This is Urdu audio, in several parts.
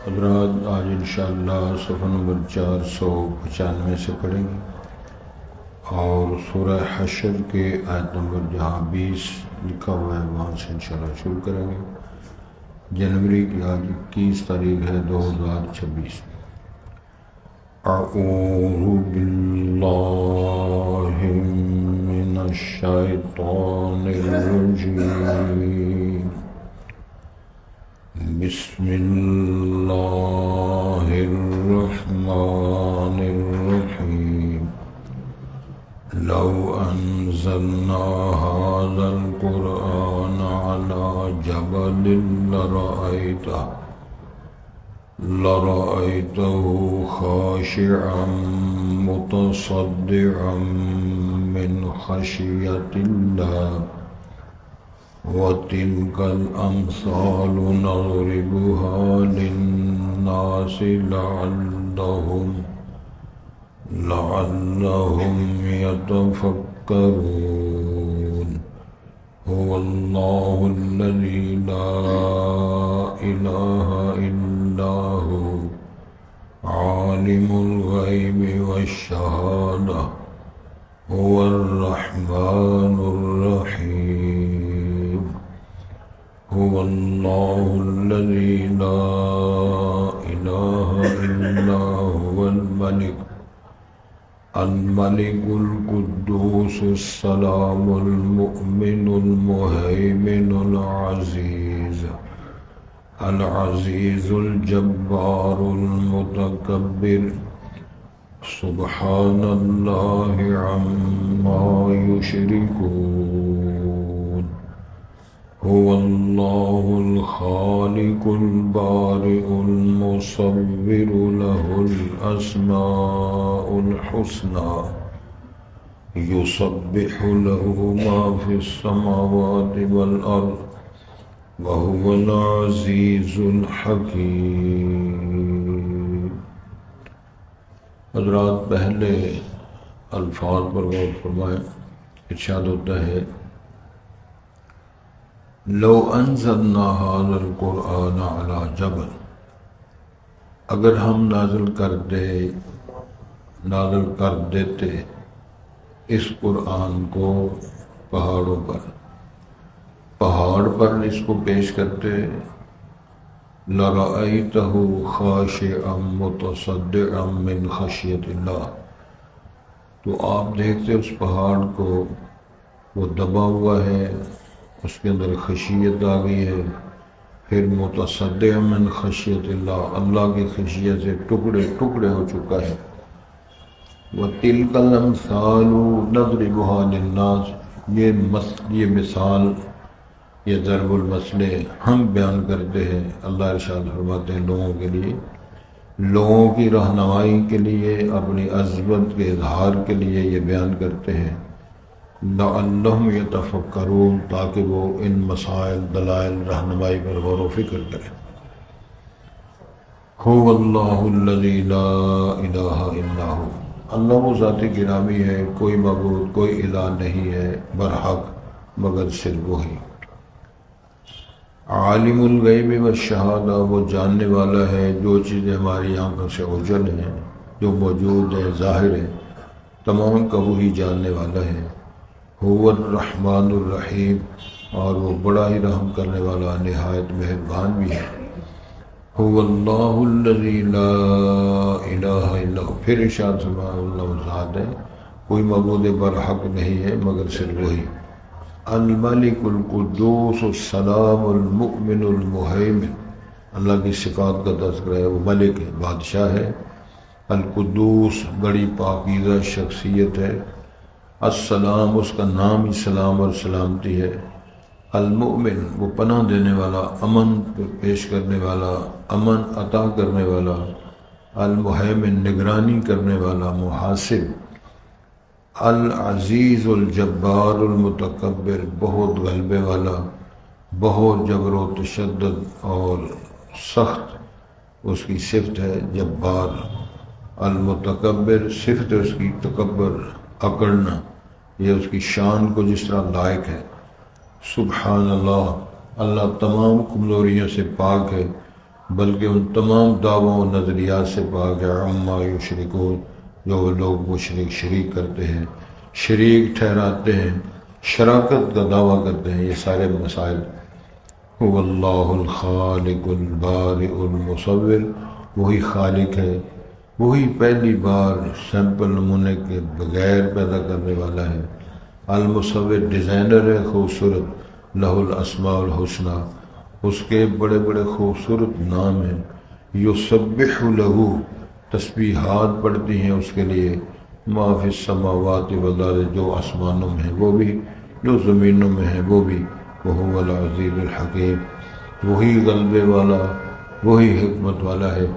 حضرات آج انشاءاللہ صفحہ نمبر 495 سے پڑھیں گے اور سورہ حشر کے آیت نمبر جہاں 20 لکھا ہوا ہے وہاں سے انشاءاللہ شروع کریں گے۔ جنوری کی آج 21 تاریخ ہے 2026۔ اعوذ باللہ من الشیطان الرجیم، بسم اللہ الرحمن الرحیم۔ لو انزلنا هذا القرآن على جبل لرأيته خاشعا متصدعا من خشية الله وتلك الأمثال نضربها للناس لعلهم يتفكرون۔ هو الله الذي لا إله إلا هو عالم الغيب والشهادة هو الرحمن الرحيم۔ هو الله الذي لا إله إلا هو الملك القدوس السلام المؤمن المهيمن العزيز الجبار المتكبر، سبحان الله عما يشركون۔ هو الله الخالق البارئ المصور، له الأسماء الحسنى، يسبح له ما في السماوات والأرض، وهو العزيز الحكيم۔ حضرات پہلے الفاظ پر غور فرمائیں۔ ارشاد ہوتا ہے لو انزلنا هذا القرآن على جبل، اگر ہم نازل کر دیتے اس قرآن کو پہاڑوں پر، پہاڑ پر اس کو پیش کرتے، لرأيته خاشعا متصدعا من خشية الله، تو آپ دیکھتے اس پہاڑ کو وہ دبا ہوا ہے، اس کے اندر خشیت آ گئی ہے، پھر متصدع من خشیت اللہ، اللہ کی خشیت سے ٹکڑے ٹکڑے ہو چکا ہے۔ وَتِلْكَ الْأَمْثَالُ نَضْرِبُهَا لِلنَّاسِ، یہ مثال، یہ ضرب المثل ہم بیان کرتے ہیں، اللہ ارشاد فرماتے ہیں لوگوں کے لیے، لوگوں کی رہنمائی کے لیے، اپنی عظمت کے اظہار کے لیے یہ بیان کرتے ہیں، لعلہم یتفکرون، تاکہ وہ ان مسائل دلائل رہنمائی پر غور و فکر کریں۔ هو اللہ الذی لا الہ الا ہو، اللہ وہ ذات گرامی ہے، کوئی معبود کوئی الہ نہیں ہے برحق مگر صرف وہی۔ عالم الغیب والشہادہ، وہ جاننے والا ہے جو چیزیں ہماری آنکھوں سے اوجھل ہیں، جو موجود ہیں ظاہر ہیں، تمام کا وہی جاننے والا ہے۔ هو الرحمن الرحیم، اور وہ بڑا ہی رحم کرنے والا نہایت مہربان بھی ہے۔ هو اللہ الذی لا الہ الا ہو، پھر ارشاد فرمایا اللہ ذات ہے کوئی معبود برحق نہیں ہے مگر صرف وہی۔ الملک القدوس السلام المؤمن المہیمن، اللہ کی صفات کا تذکرہ ہے، وہ ملک ہے، بادشاہ ہے، القدوس بڑی پاکیزہ شخصیت ہے، السلام اس کا نام ہی سلام اور سلامتی ہے، المؤمن وہ پناہ دینے والا، امن پیش کرنے والا، امن عطا کرنے والا، المہیمن نگرانی کرنے والا، محاسب، العزیز الجبار المتکبر بہت غلبے والا، بہت جبر و تشدد اور سخت اس کی صفت ہے جبار۔ المتکبر صفت اس کی تکبر، اکڑنا، یہ اس کی شان کو جس طرح لائق ہے۔ سبحان اللہ، اللہ تمام کمزوریوں سے پاک ہے۔ بلکہ ان تمام دعووں و نظریات سے پاک ہے عما یشرکون جو وہ لوگ مشرک شریک کرتے ہیں، شریک ٹھہراتے ہیں، شراکت کا دعویٰ کرتے ہیں، یہ سارے مسائل۔ هو اللہ الخالق البارئ المصور، وہی خالق ہے، وہی پہلی بار سیمپل نمونے کے بغیر پیدا کرنے والا ہے، المصور ڈیزائنر ہے خوبصورت، لہ الاسماء الحسنی، اس کے بڑے بڑے خوبصورت نام ہیں، یسبح لہ تسبیحات پڑھتی ہیں اس کے لیے، ما فی السماوات والارض جو آسمانوں میں ہے وہ بھی، جو زمینوں میں ہے وہ بھی، وہو العزیز الحکیم، وہی غلبے والا، وہی حکمت والا ہے۔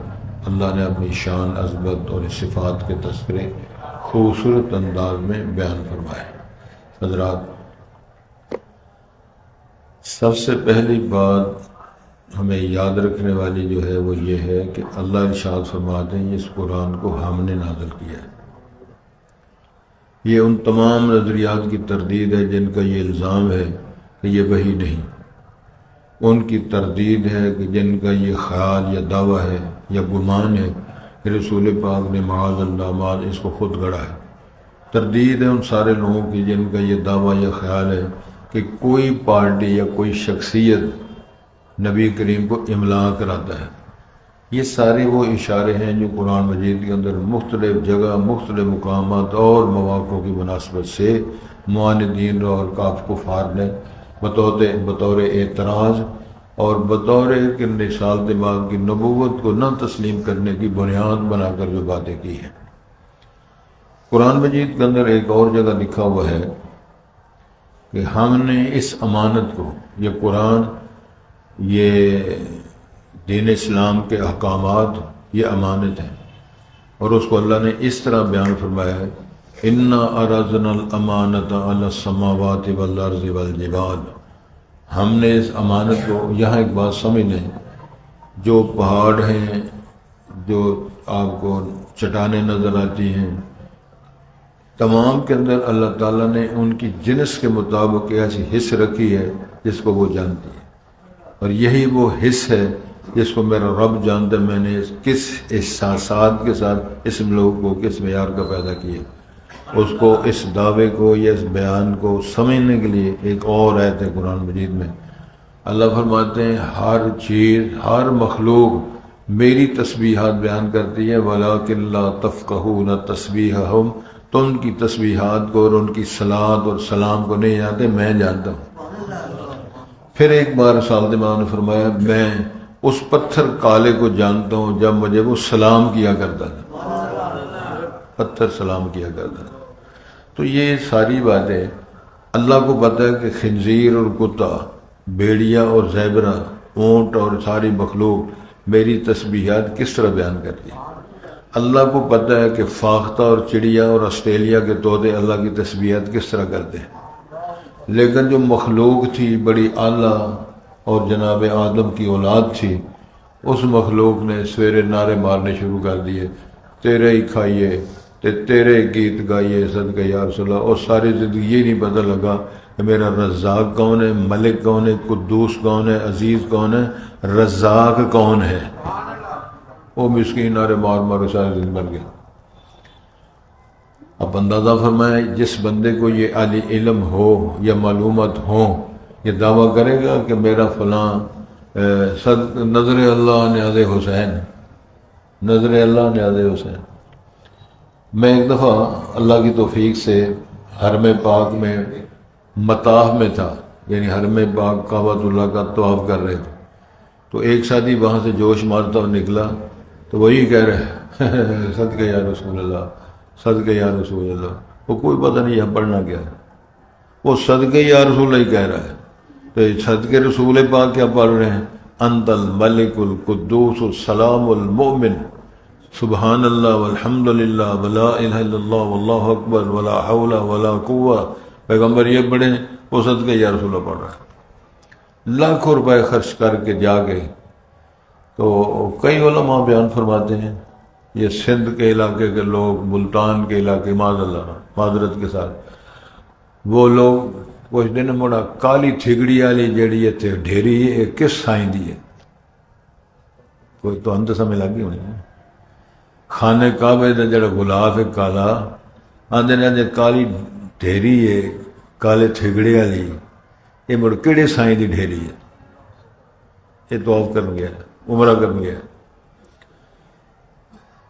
اللہ نے اپنی شان، عظمت اور صفات کے تذکرے خوبصورت انداز میں بیان فرمائے۔ حضرات، سب سے پہلی بات ہمیں یاد رکھنے والی جو ہے وہ یہ ہے کہ اللہ ارشاد فرماتے ہیں اس قرآن کو ہم نے نازل کیا ہے۔ یہ ان تمام نظریات کی تردید ہے جن کا یہ الزام ہے کہ یہ وحی نہیں، ان کی تردید ہے کہ جن کا یہ خیال یا دعویٰ ہے یا گمان ہے کہ رسول پاک نے معاذ اللہ معاذ اس کو خود گڑھا ہے۔ تردید ہے ان سارے لوگوں کی جن کا یہ دعویٰ یا خیال ہے کہ کوئی پارٹی یا کوئی شخصیت نبی کریم کو املا کراتا ہے۔ یہ سارے وہ اشارے ہیں جو قرآن مجید کے اندر مختلف جگہ، مختلف مقامات اور مواقع کی مناسبت سے معاندین اور کفار نے بطور اعتراض اور بطور کہ نثال دماغ کی نبوت کو نہ تسلیم کرنے کی بنیاد بنا کر جو باتیں کی ہیں۔ قرآن مجید کے اندر ایک اور جگہ لکھا ہوا ہے کہ ہم نے اس امانت کو، یہ قرآن، یہ دین اسلام کے احکامات، یہ امانت ہیں، اور اس کو اللہ نے اس طرح بیان فرمایا ہے اِنَّا عَرَضْنَا الْأَمَانَةَ عَلَى السَّمَاوَاتِ وَالْأَرْضِ وَالْجِبَالِ، ہم نے اس امانت کو، یہاں ایک بات سمجھ لیں، جو پہاڑ ہیں، جو آپ کو چٹانیں نظر آتی ہیں، تمام کے اندر اللہ تعالیٰ نے ان کی جنس کے مطابق ایسی حص رکھی ہے جس کو وہ جانتی ہے، اور یہی وہ حص ہے جس کو میرا رب جانتا ہے میں نے کس احساسات کے ساتھ اس ملوک کو کس معیار کا پیدا کیا۔ اس کو، اس دعوے کو یا اس بیان کو سمجھنے کے لیے ایک اور آیت ہے قرآن مجید میں، اللہ فرماتے ہیں ہر چیز، ہر مخلوق میری تسبیحات بیان کرتی ہے، وَلَٰكِن لَا تَفْقَهُونَ تَسْبِيحَهُمْ، تو ان کی تسبیحات کو اور ان کی صلاۃ اور سلام کو نہیں جانتے، میں جانتا ہوں۔ پھر ایک بار سالد ماں نے فرمایا میں اس پتھر کالے کو جانتا ہوں جب مجھے وہ سلام کیا کرتا تھا، پتھر سلام کیا کرتا تھا۔ تو یہ ساری باتیں اللہ کو پتہ ہے کہ خنزیر اور کتا، بھیڑیا اور زیبرا، اونٹ اور ساری مخلوق میری تسبیحات کس طرح بیان کرتی ہے۔ اللہ کو پتہ ہے کہ فاختہ اور چڑیا اور آسٹریلیا کے طوطے اللہ کی تسبیحات کس طرح کرتے ہیں، لیکن جو مخلوق تھی بڑی اعلیٰ اور جناب آدم کی اولاد تھی، اس مخلوق نے سویرے نعرے مارنے شروع کر دیے، تیرے ہی کھائیے، تیرے گیت گائیے صدقہ یا رسول اللہ، اور ساری زندگی یہ نہیں پتہ لگا کہ میرا رزاق کون ہے، ملک کون ہے، قدوس کون ہے، عزیز کون ہے، رزاق کون ہے۔ وہ مسکین نعرے مار مار سارے دن بن گیا۔ اب اندازہ فرمائے جس بندے کو یہ عالی علم ہو یا معلومات ہوں، یہ دعویٰ کرے گا کہ میرا فلاں نظر اللہ نیاز حسین، نظر اللہ نیاز حسین۔ میں ایک دفعہ اللہ کی توفیق سے حرم پاک میں مطاف میں تھا، یعنی حرم پاک کعبۃ اللہ کا طواف کر رہے تھے، تو ایک ساتھی وہاں سے جوش مارتا ہوا نکلا تو وہی کہہ رہے صدقہ یا رسول اللہ، صدقہ یا رسول اللہ۔ وہ کوئی پتہ نہیں یہاں پڑھنا کیا ہے، وہ صدقہ یا رسول اللہ ہی کہہ رہا ہے، تو صدقہ رسول پاک کیا پڑھ رہے ہیں، انت الملک القدوس السلام المؤمن، سبحان اللہ والحمد للہ ولا الہ الا اللہ واللہ اکبر ولا حول ولا قوہ، پیغمبر یہ پڑھیں، وہ صدقہ یا رسول اللہ پڑھ رہا ہے، لاکھوں روپے خرچ کر کے جا کے۔ تو کئی علماء بیان فرماتے ہیں یہ سندھ کے علاقے کے لوگ، ملتان کے علاقے، معاذ اللہ معذرت کے ساتھ، وہ لوگ پوچھتے ہیں موڑا کالی تھگڑی والی جیڑی ہے ڈھیری ہے کس سائیں دی ہے، کوئی تو انت سمجھ لگ گئی ہونی خانے کعبے دا جڑا غلاف ہے کالا آندے نے کالی ڈھیری ہے کالے تھگڑے والی یہ مڑ کہڑے سائیں دی ڈھیری ہے یہ طواف کرن گیا عمرہ کرن گیا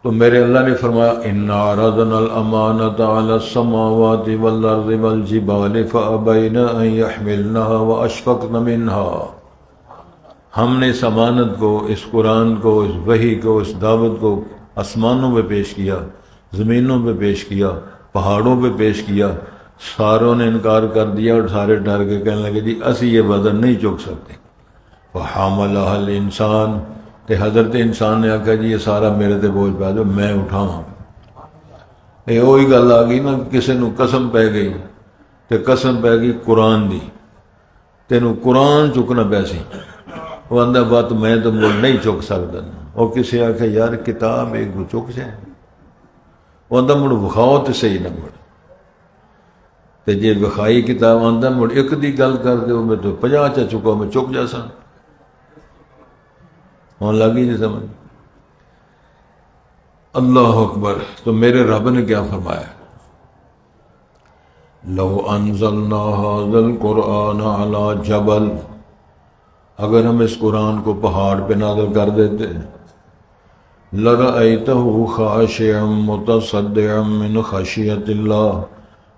تو میرے اللہ نے فرمایا انا عرضنا الامانۃ علی السماوات والارض والجبال فابین ان یحملنها واشفقن منها ہم نے اس امانت کو اس قرآن کو اس وحی کو اس دعوت کو آسمانوں پہ پیش کیا زمینوں پہ پیش کیا پہاڑوں پہ پیش کیا ساروں نے انکار کر دیا اور سارے ڈر کے کہنے لگے جی اسی یہ وزن نہیں چک سکتے وحاملها الانسان تے حضرت انسان نے آکھا جی یہ سارا میرے تے بوجھ پا دو میں اٹھاواں یہ وہی گل آ گئی نا کسی نو قسم پی گئی تے قسم پی گئی قرآن دی تینوں قرآن چکنا پیسی وہ آندہ بات میں تو مڑ نہیں چک سکتا اور کسی آکھا یار کتاب ایک کو چک جائے وہ آندہ مڑ وکھاؤ تے صحیح نہ مڑ تے جے وکھائی کتاب آندہ مڑ ایک دی گل کر دے میں تو 50 چا چکا میں چک جا سا ہون لگی جی سمجھ اللہ اکبر تو میرے رب نے کیا فرمایا لو انزلنا هذا القرآن على جبل اگر ہم اس قرآن کو پہاڑ پہ نازل کر دیتے لرأيته خاشعا متصدعا من خشیت اللہ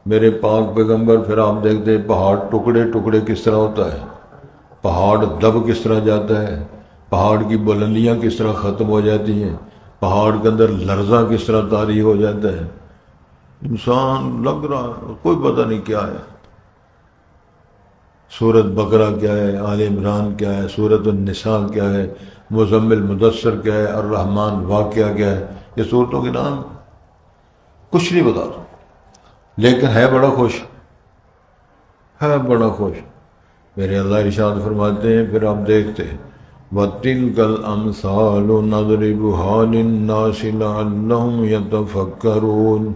میرے پاک پیغمبر پھر آپ دیکھتے پہاڑ ٹکڑے ٹکڑے کس طرح ہوتا ہے پہاڑ دب کس طرح جاتا ہے پہاڑ کی بلندیاں کس طرح ختم ہو جاتی ہیں پہاڑ کے اندر لرزہ کس طرح طاری ہو جاتا ہے انسان لگ رہا کوئی پتہ نہیں کیا ہے سورت بقرہ کیا ہے آل عمران کیا ہے سورت النساء کیا ہے مزمل مدثر کیا ہے الرحمن واقعہ کیا ہے یہ صورتوں کے نام کچھ نہیں بتا لیکن ہے بڑا خوش ہے بڑا خوش میرے اللہ ارشاد فرماتے ہیں پھر آپ دیکھتے وَتِلْكَ الْأَمْثَالُ نَضْرِبُهَا لِلنَّاسِ لَعَلَّهُمْ يَتَفَكَّرُونَ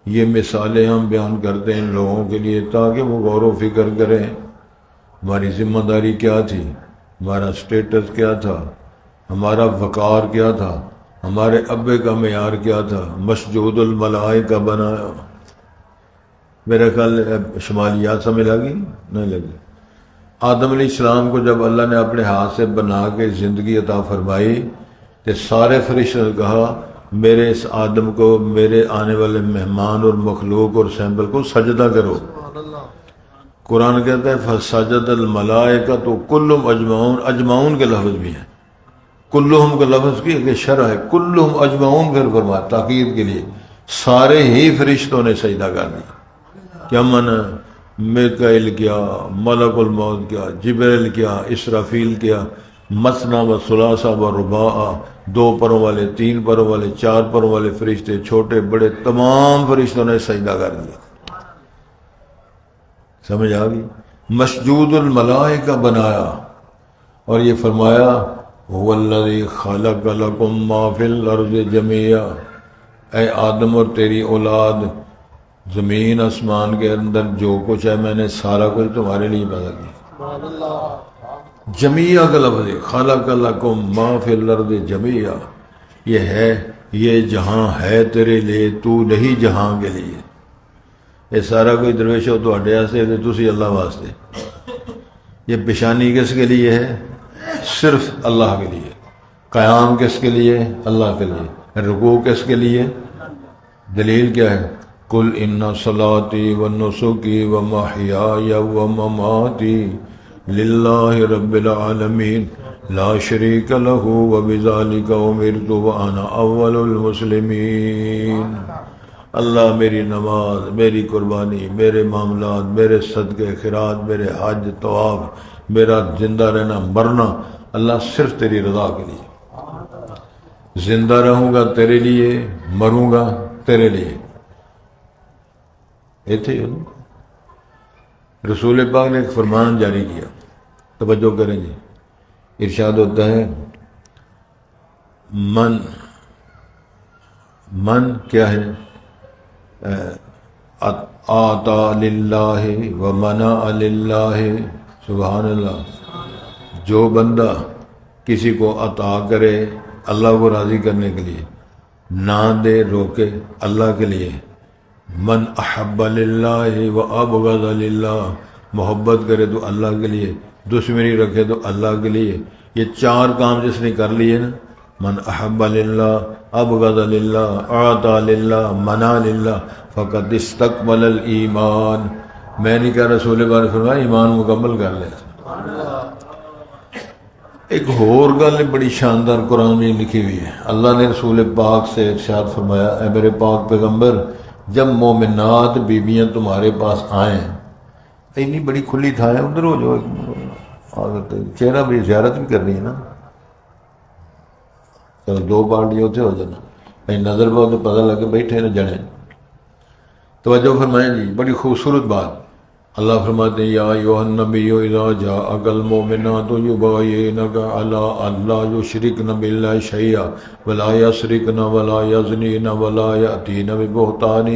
یہ مثالیں ہم بیان کرتے ہیں لوگوں کے لیے تاکہ وہ غور و فکر کریں ہماری ذمہ داری کیا تھی ہمارا سٹیٹس کیا تھا ہمارا وقار کیا تھا ہمارے ابے کا معیار کیا تھا مسجود الملائکہ بنایا میرا خیال شمالیات سمجھ لگی نہیں لگی آدم علیہ السلام کو جب اللہ نے اپنے ہاتھ سے بنا کے زندگی عطا فرمائی تو سارے فرشتوں نے کہا میرے اس آدم کو میرے آنے والے مہمان اور مخلوق اور سیمپل کو سجدہ کرو قرآن کہتا ہے فسجد الملائکہ تو کلہم اجمعون اجمعون کے لفظ بھی ہیں کلہم کا لفظ کی شرح ہے کلہم اجمعون پھر فرمایا تاکید کے لیے سارے ہی فرشتوں نے سجدہ کر دیا کیا معنی میکائیل کیا ملک الموت کیا جبریل کیا اسرافیل کیا مثنا و ثلاثہ و رباع 2 پروں والے 3 پروں والے 4 پروں والے فرشتے چھوٹے بڑے تمام فرشتوں نے سجدہ کر دیا سمجھ آ گئی مسجود الملائکہ بنایا اور یہ فرمایا هو الذی خلق لکم ما فی الارض جميعا اے آدم اور تیری اولاد زمین آسمان کے اندر جو کچھ ہے میں نے سارا کچھ تمہارے لیے پیدا کیا جمیعہ کا لفظ ہے خلق لکم ما فی الارض جمیعا یہ ہے یہ جہاں ہے تیرے لیے تو نہیں جہاں کے لیے یہ سارا کوئی درویش ہو تو ہٹیا سے تسی اللہ واسطے یہ پیشانی کس کے لیے ہے صرف اللہ کے لیے قیام کس کے لیے اللہ کے لیے رکوع کس کے لیے دلیل کیا ہے قل ان صلاتی و نسکی و محیای و مماتی للہ رب العالمین لا شریک لہ و بذالک امرت وانا اول المسلمین اللہ میری نماز میری قربانی میرے معاملات میرے صدقے خیرات میرے حج طواف میرا زندہ رہنا مرنا اللہ صرف تیری رضا کے لیے زندہ رہوں گا تیرے لیے مروں گا تیرے لیے رسول پاک نے ایک فرمان جاری کیا توجہ کریں جی ارشاد ہوتا ہے من کیا ہے آتا للہ و منع للہ سبحان اللہ جو بندہ کسی کو عطا کرے اللہ کو راضی کرنے کے لیے، نہ دے روکے اللہ کے لیے۔ من احب للہ و ابغض للہ، محبت کرے تو اللہ کے لیے، دشمنی رکھے تو اللہ کے لیے، یہ چار کام جس نے کر لیے نا، من احب للہ، ابغض للہ، اعطى للہ، منع للہ، فقد استکمل الایمان۔ میں نہیں کہہ رسول پاک نے فرمایا ایمان مکمل کر لے۔ ایک اور گل بڑی شاندار قرآن میں لکھی ہوئی ہے، اللہ نے رسول پاک سے ارشاد فرمایا، اے میرے پاک پیغمبر، جب مومنات بیویاں تمہارے پاس آئیں، اتنی بڑی کھلی تھا ہے، ادھر ہو جاؤ، چہرہ بھی زیارت بھی کرنی ہے نا، چلو دو پارٹیاں اتنے ہو جانا، کہیں نظر پاؤ تو پتہ لگے بیٹھے نہ جنے۔ توجہ فرمائیں جی، بڑی خوبصورت بات۔ اللہ فرماتے ہیں، یا ایھا النبی اذا جاءک المؤمنات یبایعنک علی ان لا یشرکن باللہ شیئا ولا یسرقن ولا یزنین ولا یأتین ببہتان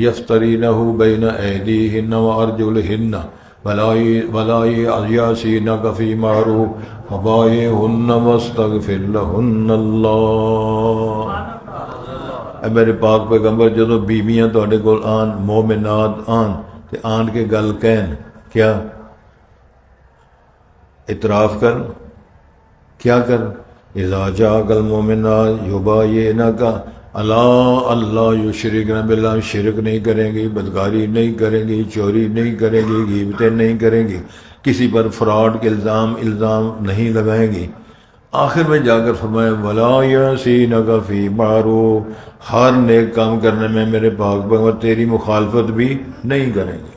یفترینہ بین ایدیہن وارجلہن ولا یعصینک فی معروف فبایعہن واستغفر لہن اللہ۔ اے میرے پاک پیغمبر، جدوں بیویاں تواڈے کول آن، مومنات آن تے آن کے گل کہن، کیا اعتراف کر، کیا کر، اذا جاءک المؤمنات یبایعنک علی اللہ یشرکن باللہ، شرک نہیں کریں گی، بدکاری نہیں کریں گی، چوری نہیں کریں گی، غیبتیں نہیں کریں گی، کسی پر فراڈ کے الزام نہیں لگائیں گی۔ آخر میں جا کر فرمایا ولا یعصینک فی معروف، ہر نیک کام کرنے میں میرے پاک پیغمبر تیری مخالفت بھی نہیں کریں گے۔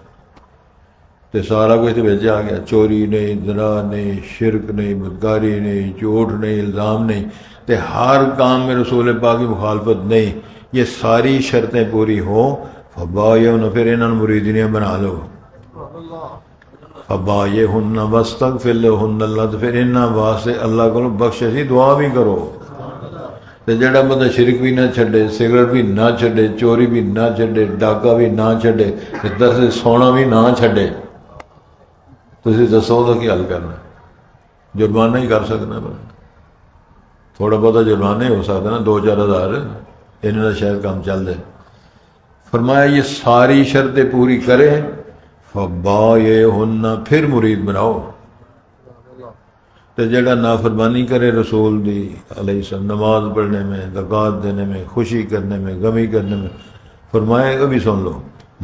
تو سارا کچھ تو بھیجا آ گیا، چوری نہیں، زنا نہیں، شرک نہیں، بدکاری نہیں، جھوٹ نہیں، الزام نہیں، تو ہر کام میں رسول پاک کی مخالفت نہیں، یہ ساری شرطیں پوری ہوں، فبایعہن، پھر انہوں نے مریدنیاں بنا لو، فبایعہن واستغفر لہن اللہ، تو پھر انہاں واسطے اللہ کو بخششی دعا بھی کرو۔ تو جڑا بندہ شرک بھی نہ چھڈے، سگریٹ بھی نہ چھڈے، چوری بھی نہ چھڈے، ڈاکہ بھی نہ چھڈے، درس سونا بھی نہ چھڈے، تسی دسو تو کی حل کرنا؟ جرمانہ ہی کر سکنا، تھوڑا بہت جرمانہ ہی ہو سکتا نا، 2-4 ہزار، انہوں نے شاید کام چل دے۔ فرمایا یہ ساری شرطیں پوری کرے، فبایعہن، پھر مرید بناؤ۔ تو جڑا نافرمانی کرے رسول دی علیہ السلام، نماز پڑھنے میں، زکوٰۃ دینے میں، خوشی کرنے میں، غمی کرنے میں، فرمایا ابھی سن لو،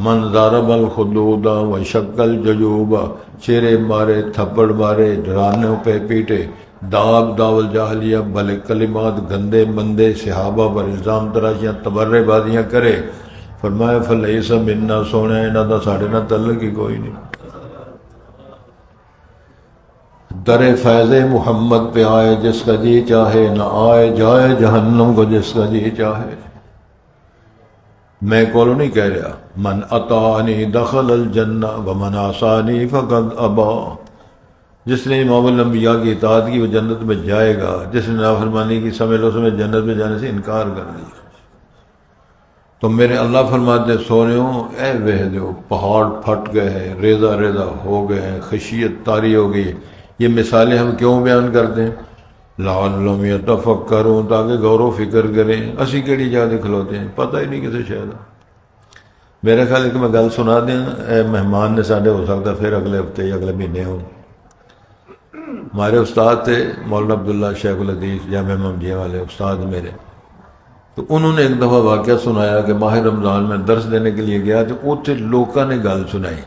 من ضرب الخدود و شق الجیوب، چیرے مارے، تھپڑ مارے، ڈرانوں پہ پیٹے، داب الجاہلیہ، بھلے کلمات، گندے مندے صحابہ پر الزام تراشیاں، تبرے بازیاں کرے، فرمایا فلیس منا، سونے انہاں دا ساڈے نال تعلق ہی کوئی نہیں۔ در فیض محمد پہ آئے جس کا جی چاہے، نہ آئے جائے جہنم کو جس کا جی چاہے۔ میں کولو نہیں کہہ رہا، من اطاعنی دخل الجنہ ومن عصانی فقد ابا، جس نے امام الانبیاء کی اطاعت کی وہ جنت میں جائے گا، جس نے نافرمانی کی سمجھ لو اس میں جنت میں جانے سے انکار کر دیا۔ تو میرے اللہ فرماتے سونےوں، اے وحدو، پہاڑ پھٹ گئے ہیں، ریزہ ریزہ ہو گئے ہیں، خشیت طاری ہو گئی۔ یہ مثالیں ہم کیوں بیان کرتے ہیں؟ لعلہم یتفکرون، تاکہ غور و فکر کریں۔ اسی کیڑی جگہ کھلوتے ہیں، پتہ ہی نہیں کسے شاید۔ میرا خیال ہے کہ میں گل سنا دیں، اے مہمان نے ساڈے ہو سکتا پھر اگلے ہفتے یا اگلے مہینے ہوں۔ ہمارے استاد تھے مولانا عبداللہ شیخ الحدیث، جامعہ محمدیہ والے استاد میرے، تو انہوں نے ایک دفعہ واقعہ سنایا کہ ماہ رمضان میں درس دینے کے لیے گیا تو اتنے لوگوں نے گل سنائی،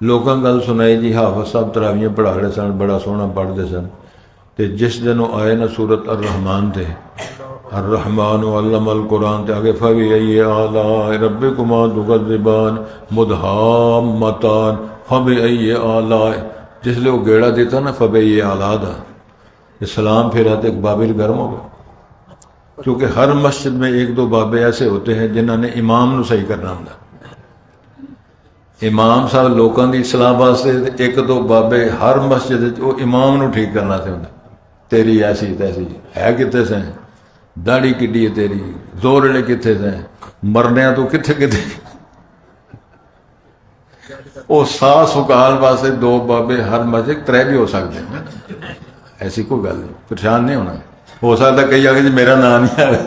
لوگوں گل سنائی جی حافظ صاحب تراویاں پڑھا رہے سن، بڑا سونا پڑھتے سن، تو جس دن وہ آئے نا سورت الرحمن تھے، الرحمن علم القرآن، تے آگے فبأي آلاء ربكما تكذبان مدحامتان، فبأي آلاء، جس لئے وہ گیڑا دیتا نا فبأي آلاء دا، سلام پھر آتے ایک بابل گرم ہو گئے، کیونکہ ہر مسجد میں 1-2 بابے ایسے ہوتے ہیں جنہوں نے امام نو صحیح کرنا ہوں۔ امام صاحب لوگوں کی اصلاح واسطے 1-2 بابے ہر مسجد وہ امام نو ٹھیک کرنا سے ہوتا، تیری ایسی تیسی ہے، کتنے سے داڑھی کڈی ہے تیری، زورڑے کتنے سے، مرنے تو کتنے کتنے، وہ ساس سکال واسطے 2 بابے ہر مسجد 3 بھی ہو سکتے ہیں، ایسی کوئی گل نہیں، پریشان نہیں ہونا. ہو سکتا کئی آگے جی میرا نام نہیں آئے.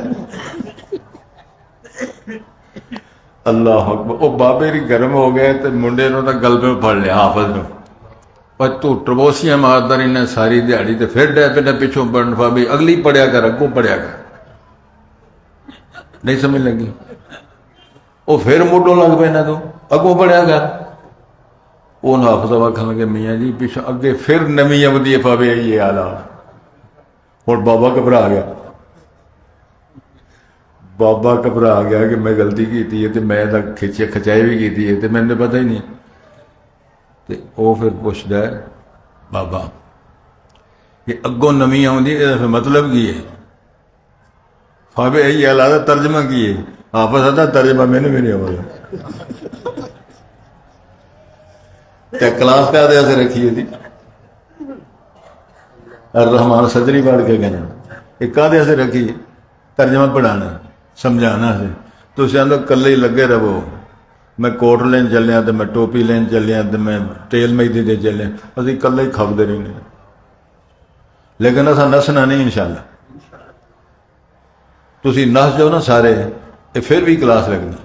اللہ اکبر. وہ بابے بھی گرم ہو گئے تو منڈے نو تو گل پہ پڑ لیا حافظ نو. پر تو ٹربوسیاں مارتا رہنا ساری دیہڑی تے پھر ڈے پہ پچھوں پڑھن پا بھی اگلی پڑھیا کر اگوں پڑھیا کر. نہیں سمجھ لگی. وہ پھر موڈوں لگ پہ نہ تو اگوں پڑھیا کر. وہ حافظ آخر لگے میاں جی پچھوں اگے پھر نمی آمدی ہے پاوے یہ آلہ. ہوں بابا گھبرا گیا. بابا گھبرا گیا کہ میں غلطی کی ہے تو میں کھچائی بھی کی ہے تو مجھے پتہ ہی نہیں. تو وہ پھر پوچھتا ہے بابا یہ اگوں نمی آؤں مطلب کی ہے؟ فابے یہی حالات ترجمہ کی ہے. آپس آتا ترجمہ میں نے بھی نہیں آتا. کلاس پہ آدھے ایسے رکھی ہے تھی الرحمن صدری پڑھ کے کہنا ایک آدھے ایسے رکھی ترجمہ پڑھانا سمجھانا سے. تو اسے آدھا کلے ہی لگے رہو. میں کوٹ لین چلیا تو میں ٹوپی لین چلیا تو میں تیل مہدی دے چلیا. اسی کلے ہی کھپتے رہنے لیکن اصا نسنا نہیں انشاءاللہ. تسی نس جاؤ نا سارے یہ پھر بھی کلاس لگنی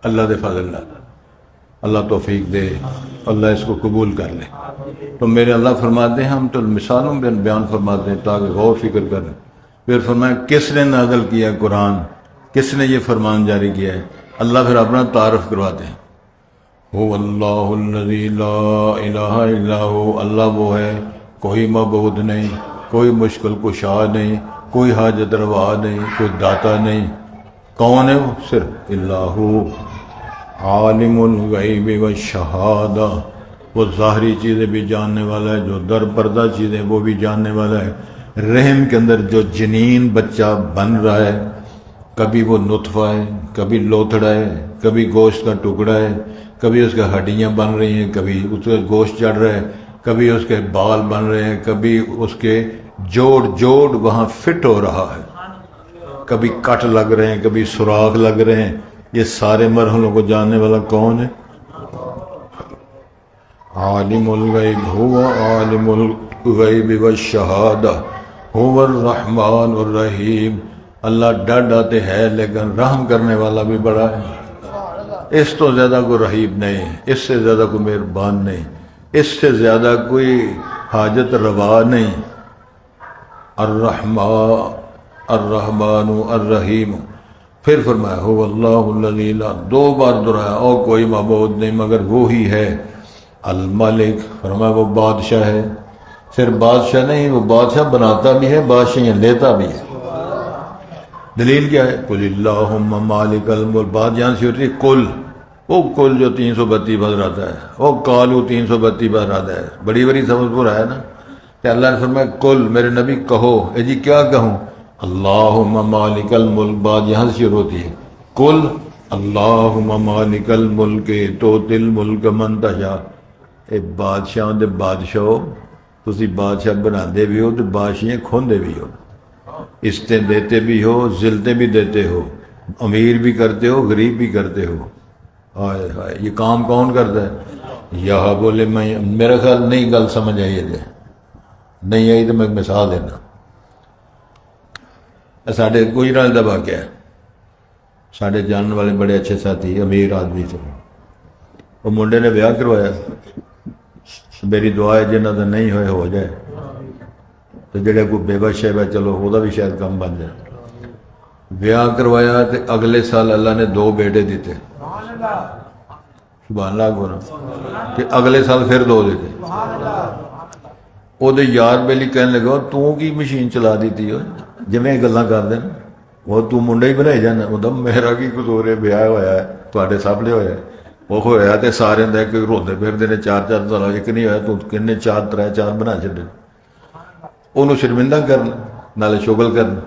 اللہ دے فضل اللہ. اللہ توفیق دے اللہ اس کو قبول کر لے. تو میرے اللہ فرماتے ہیں ہم تو مثالوں میں بیان فرماتے ہیں تاکہ غور فکر کریں. پھر فرمایا کس نے نازل کیا قرآن, کس نے یہ فرمان جاری کیا ہے. اللہ پھر اپنا تعارف کرواتے ہیں. هو اللہ الذی لا الہ الا ہو. اللہ وہ ہے کوئی معبود نہیں, کوئی مشکل کشا نہیں, کوئی حاجت روا نہیں, کوئی داتا نہیں. کون ہے وہ؟ صرف اللہ عالم الغیب والشہادہ. وہ ظاہری چیزیں بھی جاننے والا ہے, جو در پردہ چیزیں وہ بھی جاننے والا ہے. رحم کے اندر جو جنین بچہ بن رہا ہے, کبھی وہ نطفہ ہے, کبھی لوتھڑا ہے, کبھی گوشت کا ٹکڑا ہے, کبھی اس کے ہڈیاں بن رہی ہیں, کبھی اس کا گوشت چڑھ رہا ہے, کبھی اس کے بال بن رہے ہیں, کبھی اس کے جوڑ وہاں فٹ ہو رہا ہے, کبھی کٹ لگ رہے ہیں, کبھی سوراخ لگ رہے ہیں. یہ سارے مرحلوں کو جاننے والا کون ہے؟ عالم الغیب هو عالم الغیب والشہادہ هو الرحمن الرحیم. اللہ ڈاڈاتے ہے لیکن رحم کرنے والا بھی بڑا ہے. اس تو زیادہ کوئی رحیم نہیں, اس سے زیادہ کوئی مہربان نہیں, اس سے زیادہ کوئی حاجت روا نہیں. الرحمن الرحیم. پھر فرمایا هو اللہ الذی لا, دو بار دہرایا اور کوئی معبود نہیں مگر وہی ہے. الملک, فرمایا وہ بادشاہ ہے. صرف بادشاہ نہیں, وہ بادشاہ بناتا بھی ہے, بادشاہ لیتا بھی ہے. دلیل کیا ہے؟ قل اللہم مالک الملک. بات جان سی ہوتی ہے کل, وہ کل جو 332 بار آتا ہے, وہ کالو 332 بار آتا ہے, بڑی بڑی سمجھ پر آیا نا. کہ اللہ نے فرمایا کل, میرے نبی کہو. اے جی کیا کہوں؟ اللہم مالک الملک. بات یہاں سے شروع ہوتی ہے. کل اللہم مالک الملک توتی الملک من تشاء. اے بادشاہ دے بادشاہ, تسی بادشاہ بناندے بھی ہو تو بادشاہیں کھوندے بھی ہو, عزتیں دیتے بھی ہو, ذلتیں بھی دیتے ہو, امیر بھی کرتے ہو, غریب بھی کرتے ہو. ہائے ہائے, یہ کام کون کرتا ہے؟ یہاں بولے میں, میرا خیال نہیں گل سمجھ آئی ہے, نہیں آئی تو میں ایک مثال دینا. ساڑھے کوئی رال دا واقعہ ہے. ساڑھے جاننے والے بڑے اچھے ساتھی امیر آدمی تھے. وہ منڈے نے بیاہ کروایا. میری دعا ہے جنہ دا نہیں ہوئے ہو جائے, تو جڑے کوئی بے بس شیبہ چلو وہ بھی شاید کم بن جائے. بیاہ کروایا تو اگلے سال اللہ نے 2 بیٹے دیتے. سبحان اللہ بولا کہ اگلے سال پھر 2 دیتے. وہ یار بیلی کہنے لگا تو کی مشین چلا دیتی ہو جویں گلاں کر دیں, وہ تو منڈا ہی بنائی جانا. وہ میرا کی قصور ہے, بیاہ ہوا ہے تواڈے سامنے ہویا ہے. وہ ہویا تے سارے دے کے روندے پھردے نے 4 سال ایک نہیں ہویا, تو کنے 4 بنا چھڈے. انہوں شرمندہ کرنا نالے شغل کرنا.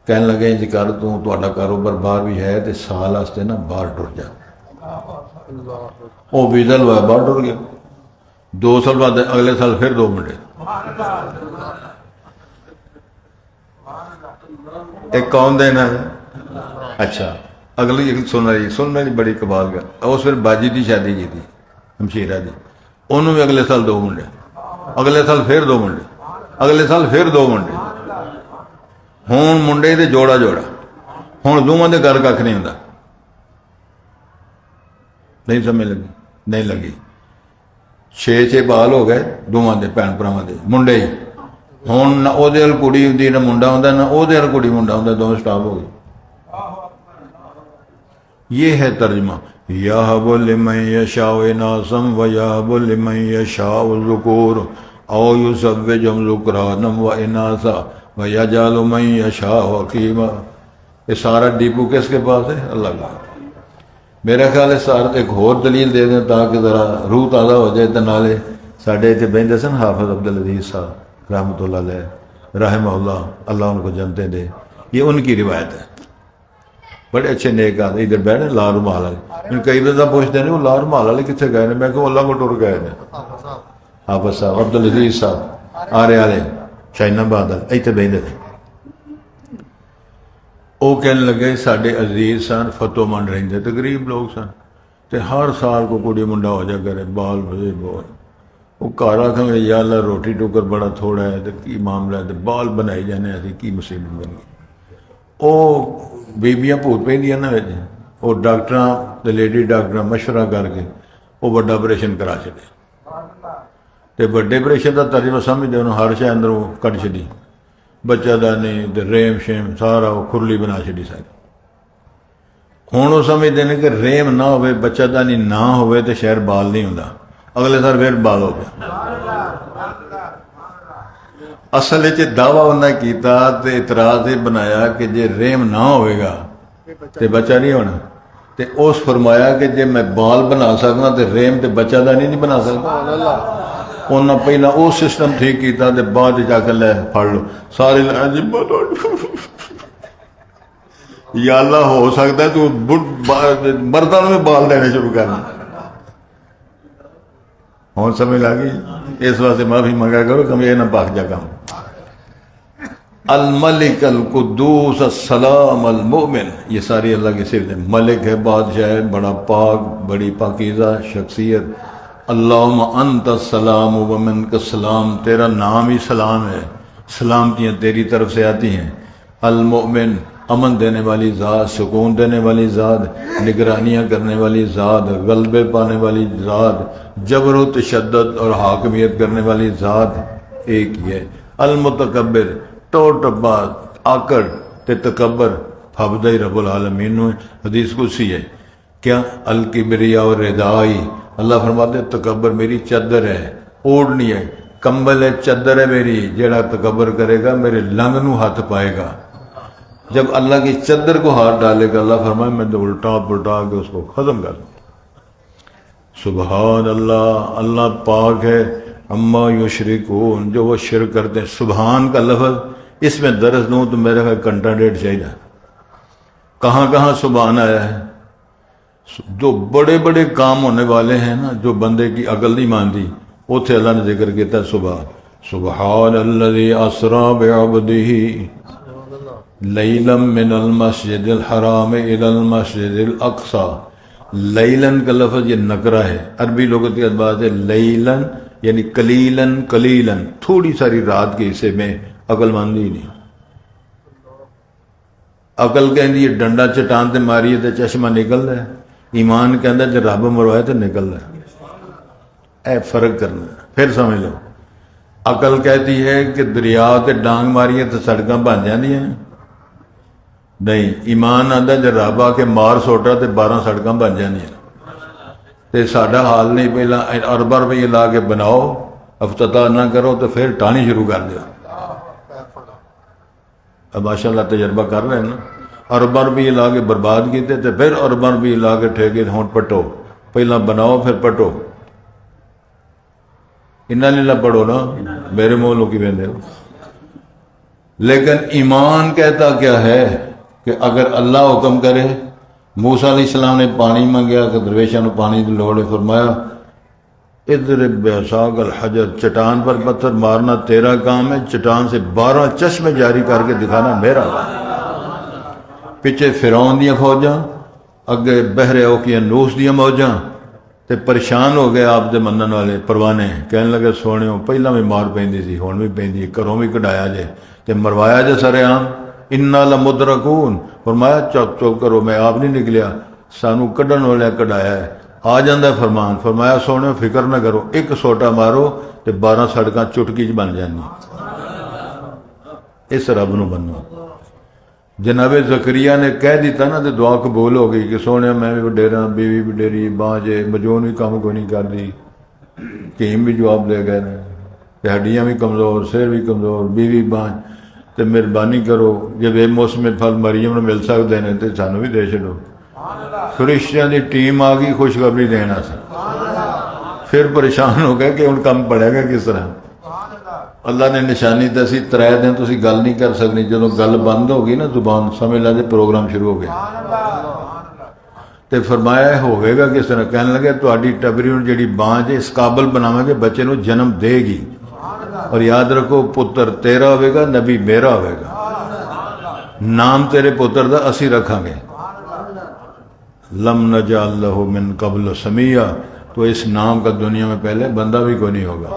کہنے لگے جی کر تہاڈا کاروبار باہر بھی ہے تے سال واسطے نا باہر ٹر جا. وہ ویزا لوایا باہر ٹر گیا. 2 سال بعد اگلے سال پھر 2 منڈے. ایک کون دینا ہے؟ اچھا اگلی سننا جی بڑی کمال کا. اس پھر باجی دی شادی کی تھی ہمشیرہ دی, انہوں بھی اگلے سال 2 منڈے, اگلے سال پھر 2 منڈے. اگلے سال پھر 2 منڈے، ہوں منڈے تے جوڑا جوڑا، ہوں دونوں دے گھر کھ نہیں ہوندا، نہیں سمجھ لگی؟ نہیں لگی۔ 6 بال ہو گئے دونوں دے، بھن بھراواں دے منڈے ہی، ہوں نہ وہ کڑی ہوندی نہ منڈا ہوندا، نہ وہ کڑی منڈا ہوندا، دونوں سٹاپ ہو گئے۔ یہ ہے ترجمہ، یَہَبُ لِمَن یَشَاءُ اِنَاثًا وَیَہَبُ لِمَن یَشَاءُ الذُّکُورَ اَوْ یُزَوِّجُهُمْ ذُکْرَانًا وَإِنَاثًا وَیَجْعَلُ مَن یَشَاءُ عَقِیمًا۔ یہ سارا ڈیپو کس کے پاس ہے؟ اللہ کا۔ میرا خیال ہے سارا ایک اور دلیل دے دیں تاکہ ذرا روح تازہ ہو جائے۔ تو نالے ساڈے اتنے بہندے سن حافظ عبدالعزیز صاحب رحمۃ اللہ علیہ رحمہ اللہ، اللہ ان کو جنتیں دے، یہ ان کی روایت ہے۔ بڑے اچھے نیک آدمی، ادھر بیٹھے لا رومال والے، کئی بندہ پوچھتے ہیں وہ لا رومال والے کتنے گئے نے؟ میں کہوں اللہ کو ٹر گئے نے۔ حافظ صاحب عبدالعزیز صاحب آرے والے شاہین آباد اتنے بہندے تھے، وہ کہنے لگے ساڈے عزیز سن فتو مند رہتے تے غریب لوگ سن، تے ہر سال کو کڑی منڈا ہو جا کرے، بال بڑے بال، وہ گھر آخر یا اللہ روٹی ٹوکر بڑا تھوڑا ہے تو کی معاملہ ہے، بال بنائی جانے ایسی کی مصیبت بن گئی۔ وہ بیبیاں بھوت پہ نا وہ ڈاکٹر لیڈی ڈاکٹر مشورہ کر کے وہ بڑا آپریشن کرا چڑے، تو بڑے آپریشن کا ترجمہ سمجھتے انہوں ہر شے اندر وہ کٹ چڑی، بچہ دانی ریم شیم سارا وہ کھرلی بنا چڑی ساری۔ ہوں وہ سمجھتے ہیں کہ ریم نہ ہوئے، بچہ دانی نہ ہوئے تو شہر بال نہیں ہوندا، اگلے سال پھر بال ہو گیا۔ اصل دعویٰ انہیں کیتا تے اعتراض یہ بنایا کہ جے ریم نہ ہوئے گا تے بچہ نہیں ہونا، تے اس فرمایا کہ جے میں بال بنا سکنا تے ریم تے بچہ دا نہیں بنا سکتا۔ انہوں نے پہلا وہ سسٹم ٹھیک کیتا تے بعد جا کے لے پڑ لو سارے یا اللہ ہو سکتا ہے تو مردوں میں بال دینے شروع کرنا۔ ہوں سمجھ لگی؟ اس واسطے معافی منگا کرو کہ یہ نہ پاک جا کام۔ الملک القدوس السلام المؤمن، یہ ساری اللہ کی صفت ہے۔ ملک ہے، بادشاہ ہے، بڑا پاک، بڑی پاکیزہ شخصیت۔ اللہم انت السلام و منک السلام، تیرا نام ہی سلام ہے، سلامتیاں تیری طرف سے آتی ہیں۔ المؤمن، امن دینے والی ذات، سکون دینے والی ذات، نگرانیاں کرنے والی ذات، غلبے پانے والی ذات، جبر و تشدد اور حاکمیت کرنے والی ذات ایک ہی ہے۔ المتکبر، ٹوٹ ٹپا آکڑ تے تکبر فابدہ رب العالمین نو حدیث قدسی ہے۔ کیا الکبریا اور ردائی، اللہ فرماتے ہیں تکبر میری چادر ہے، اوڑھنی ہے، کمبل ہے، چادر ہے میری، جیڑا تکبر کرے گا میرے لنگ نو ہاتھ پائے گا۔ جب اللہ کی چادر کو ہاتھ ڈالے گا اللہ فرمائے میں تو الٹا پلٹا کے اس کو ختم کر دوں۔ سبحان اللہ، اللہ پاک ہے، اما یشرکون، جو وہ شرک کرتے ہیں۔ سبحان کا لفظ اس میں درس دوں تو میرے خیال گھنٹہ ڈیڑھ چاہیے۔ کہاں کہاں سبحان آیا ہے؟ جو بڑے بڑے کام ہونے والے ہیں نا، جو بندے کی عقل نہیں مانتی، اتنے اللہ نے ذکر کیا ہے سبحان الذی اسری بعبدہ لیلا من المسجد الحرام الى المسجد الاقصی۔ لیلن کا لفظ یہ نکرہ ہے، عربی لغت کے اعتبار سے لیلن یعنی قلیلاً قلیلاً، تھوڑی ساری رات کے حصے میں عقل مندی نہیں۔ عقل کہندی ہے ڈنڈا چٹان تے ماری تے چشمہ نکل رہا ہے، ایمان کہندا جے رب مروائے تو نکل رہا ہے۔ اے فرق کرنا پھر سمجھ لو۔ عقل کہتی ہے کہ دریا تے ڈانگ ماری تو سڑکاں بن جاندی ہیں، نہیں، ایمان آندا جے رب آ کے مار سوٹا تے 12 سڑکاں بن جاندی ہیں۔ تے ساڈا حال نہیں، پہلا اربا روپیے لا کے بناؤ، افتتاح نہ کرو تو پھر ٹانی شروع کر دو۔ اب ماشاء اللہ تجربہ کر رہے ہیں نا، اربا روپیے لا کے برباد کیتے تے پھر اربا روپیے لا کے ٹھیکے ہون پٹو، پہلا بناؤ پھر پٹو۔ انہاں لیلہ پڑھو نا، میرے منہ لوکی بندے ہو۔ لیکن ایمان کہتا کیا ہے کہ اگر اللہ حکم کرے، موسیٰ علیہ السلام نے پانی مانگیا کہ درویشوں نے پانی کی لوڑ ہے، فرمایا اضرب بعصاک الحجر، چٹان پر پتھر مارنا تیرا کام ہے، چٹان سے 12 چشمے جاری کر کے دکھانا میرا۔ پیچھے فرعون دیاں فوجاں، اگے بحر اوقیانوس دیاں موجاں، تے پریشان ہو گئے آپ دے منن والے پروانے، کہنے لگے سونےو پہلا بھی مار پیندی سی ہن بھی پیندی، گھروں بھی کڈایا جے تے مروایا جے سر عام، انا لمدرکون، فرمایا چپ چپ کرو، میں آپ نہیں نکلیا، سانو کڈن والے کڈایا ہے، آ جاندہ ہے فرمان، فرمایا سونےو فکر نہ کرو، ایک سوٹا مارو تے 12 سڑکاں چٹکی چ بن جانی، اس رب نو بنو۔ جناب زکریا نے کہہ دیتا نا تو دعا قبول ہو گئی کہ سونے میں بھی وڈیرا، بیوی وڈیری، بانجے مجون بھی کام کو نہیں کر دی، کیم بھی جواب دے گئے کہ ہڈیاں بھی کمزور، سر بھی کمزور، بیوی بانج، تو مہربانی کرو جب بے موسم پھل مریم نے مل سکتے ہیں تو سانو بھی دے چڑو۔ فرشتیاں دی ٹیم آ گئی خوشخبری دینا سی، پھر پریشان ہو گئے کہ ہن کم پڑے گا کس طرح۔ اللہ نے نشانی دسی 3 دن تسی گل نہیں کر سکنی، جدو گل بند ہو گئی نا زبان سمجھ لے پروگرام شروع ہو گیا۔ تے فرمایا ہوئے گا کس طرح، کہنے لگے تہاڈی ٹبری نوں جڑی بانج اس قابل بناواں گے بچے نوں جنم دے گی، اور یاد رکھو پتر تیرا ہوئے گا، نبی میرا ہوئے گا، نام تیرے پتر دا اسی رکھاں گے۔ لم نجعل لہ من قبل سمیہ، تو اس نام کا دنیا میں پہلے بندہ بھی کوئی نہیں ہوگا۔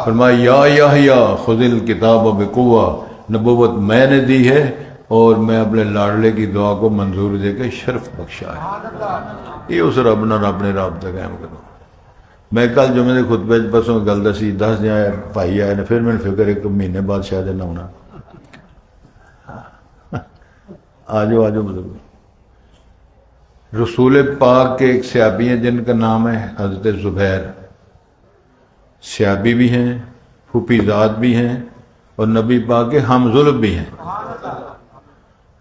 فرمایا یا یحییٰ خذ الکتاب بقوہ، نبوت میں نے دی ہے اور میں اپنے لاڈلے کی دعا کو منظور دے کے شرف بخشا ہے۔ یہ اس رب نال اپنے رابطہ قائم کرو۔ میں کل جمعے دے خطبے پرسوں گل دسی، 10 جائے بھائی آئے نے، پھر میں نے فکر 1 مہینے بعد شاید نہ ہونا، آجو آجو بزرگ۔ رسول پاک کے ایک صحابی ہیں جن کا نام ہے حضرت زبیر، صحابی بھی ہیں، پھوپھی زاد بھی ہیں، اور نبی پاک کے ہم ظلم بھی ہیں،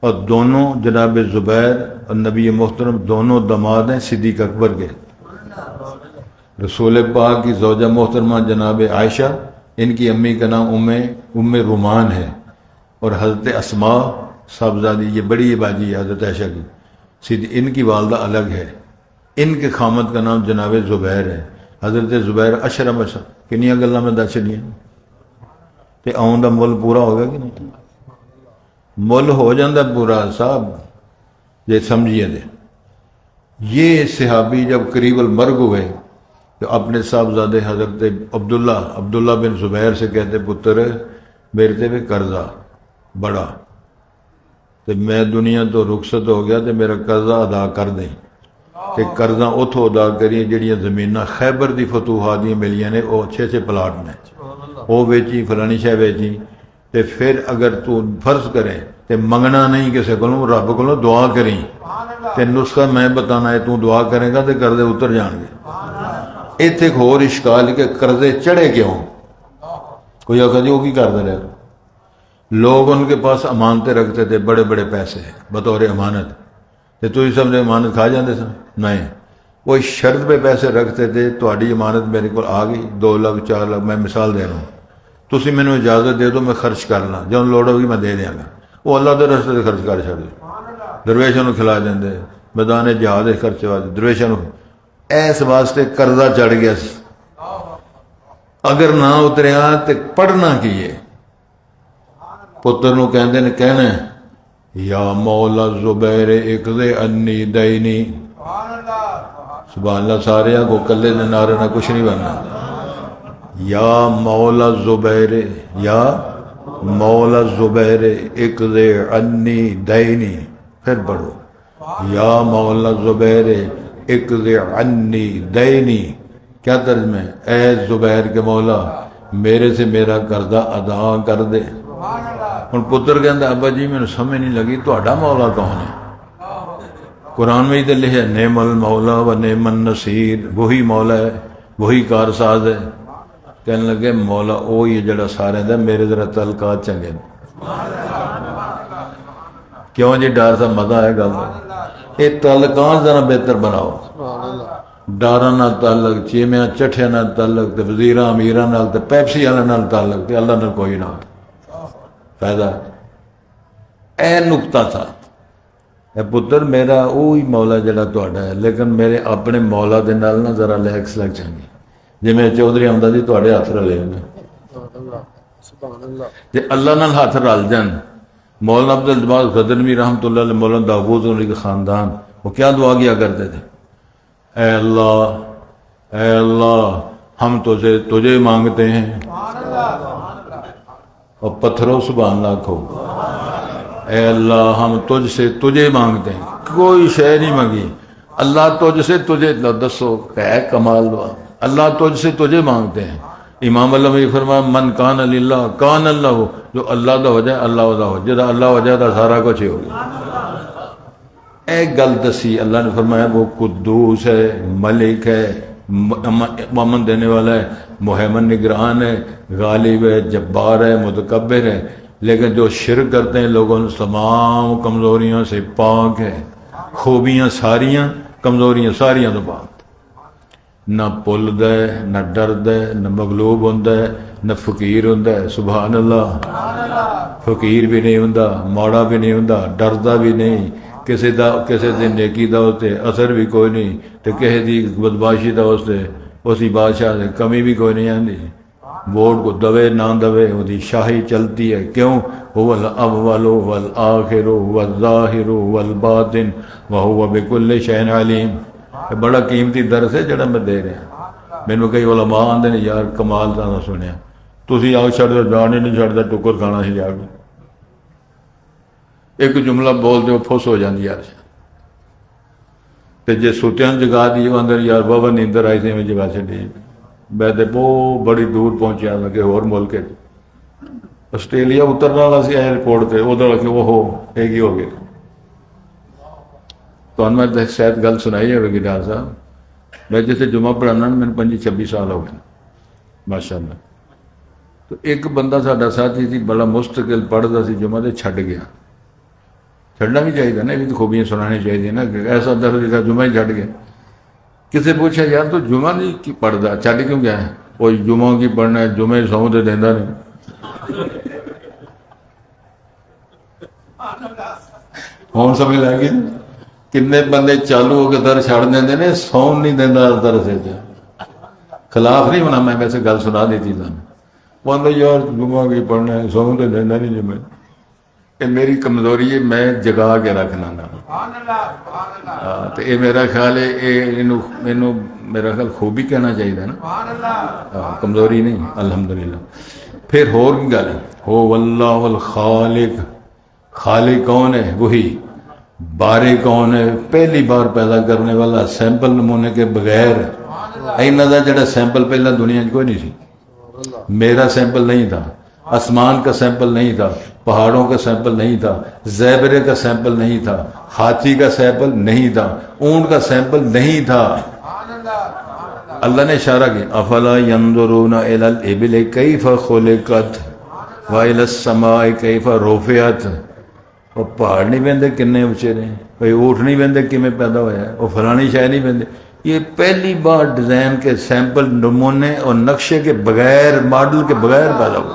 اور دونوں جناب زبیر اور نبی محترم دونوں دماد ہیں صدیق اکبر کے۔ رسول پاک کی زوجہ محترمہ جناب عائشہ، ان کی امی کا نام ام رومان ہے، اور حضرت اسماء صاحبزادی، یہ بڑی باجی ہے حضرت عائشہ کی، ان کی والدہ الگ ہے، ان کے خامد کا نام جناب زبیر ہے۔ حضرت زبیر اشرم کنیاں گلاں میں دس چڑیاں تے آؤں دا مل پورا ہو گیا کہ نہیں؟ مل ہو جاندہ پورا صاحب جے سمجھیے دے۔ یہ صحابی جب قریب المرگ ہوئے تو اپنے صاحبزادے حضرت عبداللہ بن زبیر سے کہتے پتر میرے تے بھی قرضہ بڑا، تو میں دنیا تو رخصت ہو گیا تو میرا قرضہ ادا کر دیں، کہ قرضہ اتھو ادا کریے جڑیاں زمینہ خیبر دی فتوحات دی ملیاں نے، وہ 6 پلاٹ میں وہ بیچی، فلانی شے بیچی، تے پھر اگر تو فرض کرے تے منگنا نہیں کسے کو، رب کو دعا کریں، تے نسخہ میں بتانا ہے، تو دعا کرے گا تے قرضے اتر جان گے۔ ایتھے ایک اور اشکال کہ قرضے چڑھے کیوں؟ کوئی آخر جی وہ کی کرتا رہا، لوگ ان کے پاس امانتیں رکھتے تھے، بڑے بڑے پیسے بطور امانت، تے تو سب نے امانت کھا جاندے سن؟ نہیں، وہ شرط پہ پیسے رکھتے تھے، تہاڈی امانت میرے کو آ گئی 2 لاکھ 4 لاکھ، میں مثال دے رہا ہوں، تسی میں نے اجازت دے دو میں خرچ کر لاں، جب لوڑ ہوگی میں دے دیاں گا، وہ اللہ دے رستے سے خرچ کر چھڑ دے، درویشوں کھلا دیں، میدان جہاد خرچ واسطے درویشوں، ایس واسطے قرضہ چڑھ گیا سی، اگر نہ اتریا تے پڑھنا کیے؟ پتر نو کہندے نے کہنا یا مولا زبیر اقضی انی دینی، سبحان اللہ، سارے کو کلے نے نعرے نہ کچھ نہیں بننا، یا مولا زبیر، یا مولا زبیر اقضی انی دینی، پھر پڑھو یا مولا زبیر اقضی عنی دینی، کیا ترجمہ ہے؟ اے زبیر کے مولا میرے سے میرا قرضہ ادا کر دے۔ ہن پتر کہندا ابا جی میں سمجھ نہیں لگی تہاڈا مولا کون ہے؟ قرآن میں ہی تو لکھا نعم المولا و نعم النصیر، وہی مولا ہے وہی کارساز ہے۔ کہنے لگے مولا وہی ہے جڑا سارے دا، میرے ذرا تعلقات چنگے کیوں جی؟ ڈر سا مزہ آئے گا، یہ تعلقات ذرا بہتر بناؤ، ڈاراں نال تعلق، چیمیاں چٹھیاں نال تعلق، تے وزیراں امیراں نال تے پیپسی والے نال تعلق، تے اللہ نال کوئی نہ فائدہ۔ اے نقطہ تھا، اے پتر میرا وہی مولا جڑا تہاڈا ہے، لیکن میرے اپنے مولا دے نال نہ ذرا لیک سلک چنگی، جی میں چودھری آمدہ جی تہاڈے ہاتھ رلے نے، تے اللہ نال ہاتھ رل جان۔ مولانا عبد الجبار غدنوی رحمۃ اللہ علیہ، مولانا داؤد علی کے خاندان، وہ کیا دعا کیا کرتے تھے؟ اے اللہ اے اللہ ہم تجھے مانگتے ہیں، اور پتھروں سبحان اللہ کہو، اے اللہ ہم تجھے مانگتے ہیں، کوئی شے نہیں مانگی، اللہ تجھ سے تجھے، دسو کہ کمال دعا، اللہ تجھ سے تجھے مانگتے ہیں۔ امام اللہ نے فرمایا من کان للہ کان اللہ، جو اللہ دا ہو جائے اللہ دا ہو جائے، اللہ ہو جائے تو سارا کچھ ہی ہو گیا۔ ایک گل دسی، اللہ نے فرمایا وہ قدوس ہے، ملک ہے، امن دینے والا ہے، مہیمن نگران ہے، غالب ہے، جبار ہے، متکبر ہے، لیکن جو شرک کرتے ہیں لوگوں تمام کمزوریوں سے پاک ہے، خوبیاں ساریاں، کمزوریاں ساریاں تو پاک، نہ پلد ہے، نہ ڈرد ہے، نہ مغلوب ہوندہ ہے، نہ فقیر ہوندہ ہے، سبحان اللہ، فقیر بھی نہیں ہوندہ، موڑا بھی نہیں ہوندہ، ڈردہ بھی نہیں، کسی دی نیکی دا ہوتے اثر بھی کوئی نہیں، تو کسی دی بدماشی دا ہوتے اسی بادشاہ سے کمی بھی کوئی نہیں آندی، ووٹ کو دوے نہ دوے وہ دی شاہی چلتی ہے، کیوں؟ هو الاول والآخر والظاہر والباطن وهو بكل شيء علیم۔ بڑا قیمتی درس ہے جڑا میں دے رہا، مینوں کئی علماء آندے نے یار کمال دا نہ سنیا، تسی آگ چھڑ دے جان ہی نہیں چھڑدا، ٹکر کھانا سی جا کے ایک جملہ بول دے پھس ہو جاندی یار، تے جے سوتیاں جگا دی اندر یار بابا نیندر آئی سی میں جگا چھڈی، میں تے بہت بڑی دور پہنچیا میں کہ ہور ملک آسٹریلیا اترنا والا سی ایئرپورٹ تے ادھر کہ وہ ایک ہی ہو گیا۔ تو میں شاید گل سنائی ہے گلار صاحب، میں جیسے جمعہ پڑھانا میں 25-26 سال ہو گئے ماشاء اللہ، تو ایک بندہ ساڈا ساتھی سی بڑا مستقل پڑھتا سی، جمعہ تے چھڈ گیا، چھڈنا بھی چاہیے نا، یہ بھی تو خوبیاں سنانی چاہیے نا، ایسا درد تھا جمعہ ہی چھڈ گیا۔ کسی پوچھا یار تو جمعہ نہیں پڑھتا، چھڈ کیوں گیا ہے؟ وہ جمعہ کی پڑھنا ہے، جمعہ سو تے دیندا نہیں، ہوں سمجھ لگ گئی کنے بندے چالو ہو کے در چھڑ دیں نے، سون نہیں دینا در سے، خلاف نہیں ہونا، میں ویسے گل سنا دیتی تھا، وہ آدھا یار جمعہ کی پڑھنا ہے، سون تو دینا نہیں جمعہ، یہ میری کمزوری ہے، میں جگا کے رکھنا نا، تو یہ میرا خیال ہے میرا خیال خوبی کہنا چاہیے نا، کمزوری نہیں الحمدللہ۔ پھر اور گل ہو واللہ الخالق، خالق کون ہے؟ وہی، بارے کون ہے؟ پہلی بار پیدا کرنے والا، سیمپل نمونے کے بغیر، اینا دا جڑا سیمپل پہلا دنیا کوئی نہیں سی، میرا سیمپل نہیں تھا، آسمان کا سیمپل نہیں تھا، پہاڑوں کا سیمپل نہیں تھا، زیبرے کا سیمپل نہیں تھا، ہاتھی کا سیمپل نہیں تھا، اونٹ کا سیمپل نہیں تھا۔ اللہ نے اشارہ کیا افلا ينظرون الى الابل کیف خلقت والى السماء کیف رفعت، وہ پہاڑ نہیں بندے کنے اونچے نے، کوئی اونٹ نہیں بندے کیویں پیدا ہوا ہے، وہ فلانی شے نہیں بندے، یہ پہلی بار ڈیزائن کے سیمپل نمونے اور نقشے کے بغیر، ماڈل کے بغیر پیدا ہوا،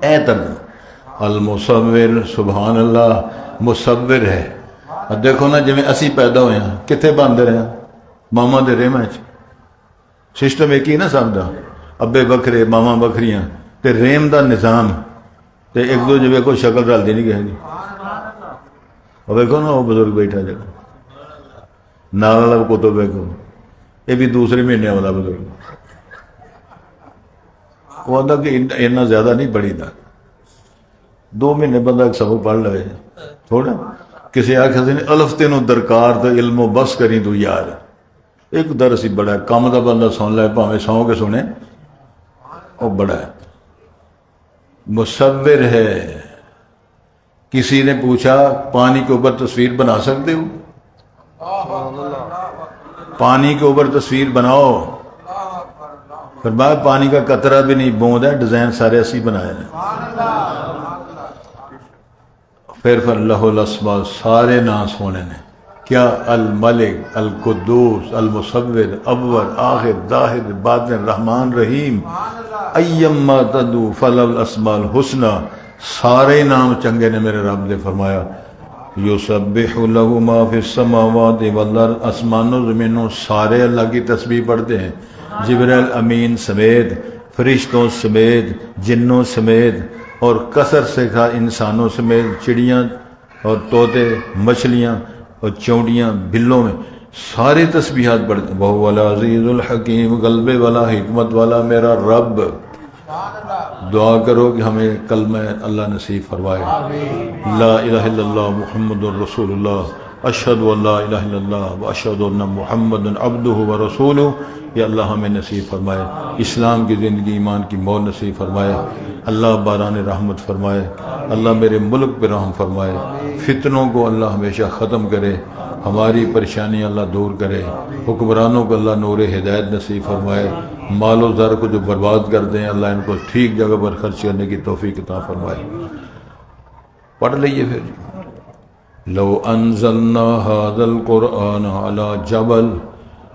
اے طرح المصور، سبحان اللہ مصور ہے۔ اب دیکھو نا جویں اسی پیدا ہوئے ہیں کتنے بندے رہے ہیں، ماما دے رحم وچ، سسٹم ایک ہی نا سب دا، ابے بکھرے ماما بکھریاں تے رحم دا نظام، تے ایک دو جو ویکھو شکل رلدی نہیں کہیں گی، اور ویکھو نا وہ بزرگ بیٹھا جگہ نال والا کتب ویکھو، یہ بھی دوسرے مہینے والا بزرگ، وہ آدھا کہ اتنا زیادہ نہیں پڑھی دا، 2 مہینے بندہ ایک سبق پڑھ لے تھوڑا، کسی آخر سے الف تینوں درکار تو علم و بس کری تو یار، ایک درس ہی بڑا ہے، کام دا بندہ سن لے پاویں سو کے سنے، وہ بڑا ہے، مصور ہے۔ کسی نے پوچھا پانی کے اوپر تصویر بنا سکتے ہو؟ پانی کے اوپر تصویر بناؤ، فرمایا پانی کا قطرہ بھی نہیں بوند ہے، ڈیزائن سارے اسی بنائے ہیں۔ پھر اللہ الاسماء، سارے نام سونے نے، کیا؟ الملک، القدوس، المصور، اول، آخر، ظاہر، باطن، رحمان، رحیم، ایما تدعو فلہ الاسماء الحسنی، سارے نام چنگے نے میرے رب نے فرمایا، یسبح لہ ما فی السماوات والارض، آسمان و زمینوں سارے اللہ کی تسبیح پڑھتے ہیں، جبرائیل امین سمیت، فرشتوں سمیت، جنوں سمیت، اور کثر سے کھا انسانوں سمیت، چڑیاں اور طوطے، مچھلیاں اور چونٹیاں، بلوں میں، سارے تسبیحات پڑھتے ہیں وَهُوَ الْعَزِيزُ الْحَكِيمُ، غلبے والا حکمت والا میرا رب. دعا کرو کہ ہمیں کلمہ اللہ نصیب فرمائے. لا الہ الا اللہ محمد الرسول اللہ، اشہد ان لا الہ الا اللہ واشہد ان محمد عبدہ ورسولہ. یا اللہ ہمیں نصیب فرمائے اسلام کی زندگی، ایمان کی موت نصیب فرمائے. اللہ باران رحمت فرمائے. اللہ میرے ملک پہ رحم فرمائے. فتنوں کو اللہ ہمیشہ ختم کرے. ہماری پریشانی اللہ دور کرے. حکمرانوں کو اللہ نور ہدایت نصیب فرمائے. مال و زر کو جو برباد کر دیں اللہ ان کو ٹھیک جگہ پر خرچ کرنے کی توفیق عطا فرمائے. پڑھ لئیے پھر. لو انزلنا هذا القرآن على جبل،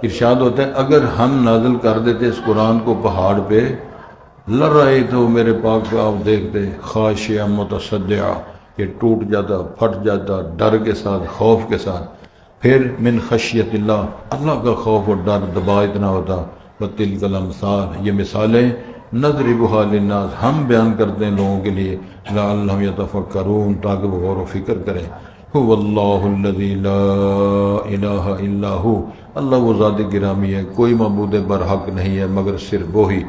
ارشاد ہوتا ہے اگر ہم نازل کر دیتے اس قرآن کو پہاڑ پہ، لرأیتہ، میرے پاک کو آپ دیکھتے، خاشعا متصدعا، یہ ٹوٹ جاتا، پھٹ جاتا، ڈر کے ساتھ، خوف کے ساتھ. پھر من خشیت اللہ، اللہ کا خوف اور ڈر دبا اتنا ہوتا. وَتِلْكَ الْأَمْثَالُ، یہ مثالیں نَضْرِبُهَا لِلنَّاسِ، ہم بیان کرتے ہیں لوگوں کے لیے، لَعَلَّهُمْ يَتَفَكَّرُونَ، تاکہ وہ غور و فکر کریں. هُوَ اللَّهُ الَّذِي لَا إِلَٰهَ إِلَّا هُوَ، اللہ وہ ذات گرامی ہے، کوئی معبود برحق نہیں ہے مگر صرف وہی.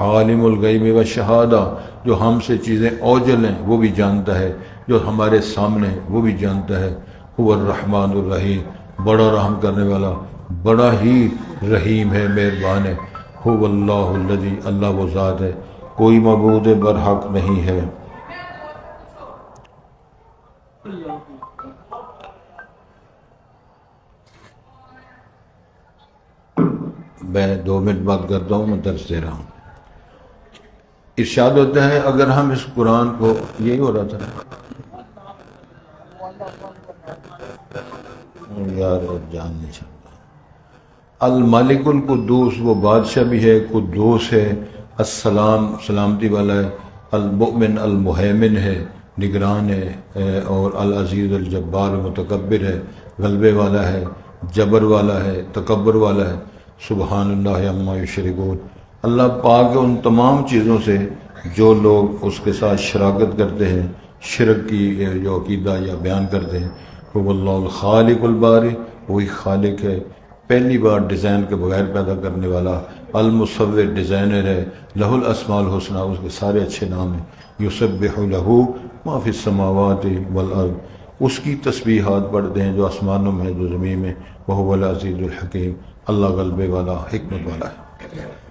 عالم الغیب والشہادہ، جو ہم سے چیزیں اوجل ہیں وہ بھی جانتا ہے، جو ہمارے سامنے وہ بھی جانتا ہے. هُوَ الرحمن الرحیم، بڑا رحم کرنے والا، بڑا ہی رحیم ہے، مہربان ہے. هُوَ اللَّهُ الَّذِي، اللہ وہ ذات ہے، کوئی معبود برحق نہیں ہے. میں 2 منٹ بات کرتا ہوں، میں درس دے رہا ہوں. ارشاد ہوتا ہے اگر ہم اس قرآن کو، یہی ہو رہا تھا یار، جان نہیں چلتا. الملک القدوس، وہ بادشاہ بھی ہے، قدوس ہے. السلام، سلامتی والا ہے. المؤمن، المہیمن ہے، نگران ہے. اور العزیز، الجبار، متکبر ہے، غلبے والا ہے، جبر والا ہے، تکبر والا ہے. سبحان اللہ عما یشرکون، اللہ پاک ہے ان تمام چیزوں سے جو لوگ اس کے ساتھ شراکت کرتے ہیں، شرک کی جو عقیدہ یا بیان کرتے ہیں. هو اللہ الخالق الباری، وہی خالق ہے، پہلی بار ڈیزائن کے بغیر پیدا کرنے والا. المصور، ڈیزائنر ہے. لہ الاسماء الحسنی، اس کے سارے اچھے نام ہیں. یسبح لہ ما فی السماوات والارض، اس کی تسبیحات پڑھتے ہیں جو آسمانوں میں جو زمین میں. وہو العزیز الحکیم، اللہ غلبے والا، حکمت والا ہے.